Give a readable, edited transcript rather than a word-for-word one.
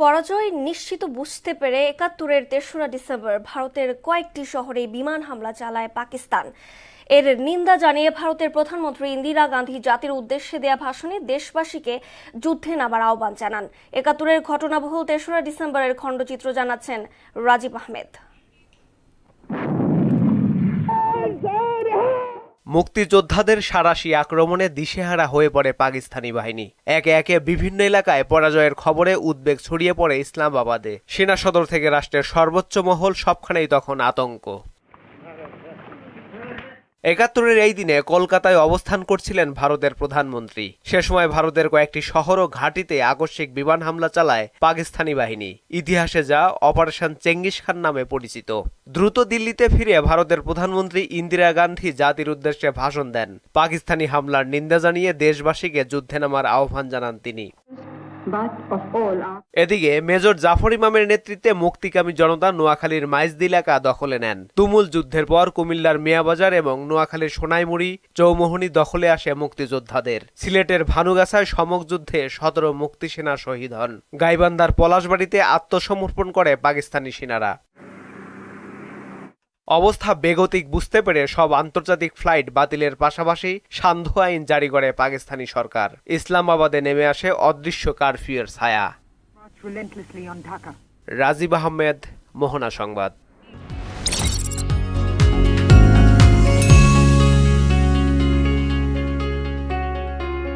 পরাজয় নিশ্চিত বুঝতে পেরে ৭১-এর ৩রা ডিসেম্বর ভারতের কয়েকটি শহরে বিমান হামলা চালায় পাকিস্তান। এর নিন্দা জানিয়ে ভারতের প্রধানমন্ত্রী ইন্দিরা গান্ধী জাতির উদ্দেশ্যে দেয়া ভাষণে দেশবাসীকে যুদ্ধে নামার আহ্বান জানান। ৭১-এর ঘটনাবহুল ৩রা ডিসেম্বরের খণ্ডচিত্র জানাচ্ছেন রাজীব আহমেদ। মুক্তিযোদ্ধাদের সাঁড়াশি আক্রমণে দিশেহারা হয়ে পড়ে পাকিস্তানি বাহিনী। একে একে বিভিন্ন এলাকায় পরাজয়ের খবরে উদ্বেগ ছড়িয়ে পড়ে ইসলামাবাদে। সেনা সদর থেকে রাষ্ট্রের সর্বোচ্চ মহল সবখানেই তখন আতঙ্ক। ৭১-এর এই দিনে কলকাতায় অবস্থান করছিলেন ভারতের প্রধানমন্ত্রী। সে সময় ভারতের কয়েকটি শহর ও ঘাঁটিতে আকস্মিক বিমান হামলা চালায় পাকিস্তানি বাহিনী, ইতিহাসে যা অপারেশন চেঙ্গিস খান নামে পরিচিত। দ্রুত দিল্লিতে ফিরে ভারতের প্রধানমন্ত্রী ইন্দিরা গান্ধী জাতির উদ্দেশ্যে ভাষণ দেন। পাকিস্তানি হামলার নিন্দা জানিয়ে দেশবাসীকে যুদ্ধে নামার আহ্বান জানান তিনি। এদিকে মেজর জাফর ইমামের নেতৃত্বে মুক্তিকামী জনতা নোয়াখালীর মাইজদি এলাকা দখলে নেন। তুমুল যুদ্ধের পর কুমিল্লার মিয়াবাজার এবং নোয়াখালীর সোনাইমুড়ি চৌমোহনী দখলে আসে মুক্তিযোদ্ধাদের। সিলেটের ভানুগাছায় সমক যুদ্ধে ১৭ মুক্তিসেনা শহীদ হন। গাইবান্ধার পলাশবাড়িতে আত্মসমর্পণ করে পাকিস্তানি সেনারা। অবস্থা বেগতিক বুঝতে পেরে সব আন্তর্জাতিক ফ্লাইট বাতিলের পাশাপাশি সান্ধ্য আইন জারি করে পাকিস্তানি সরকার। ইসলামাবাদে নেমে আসে অদৃশ্য কারফিউর ছায়া। রাজীব আহমেদ, মোহনা সংবাদ।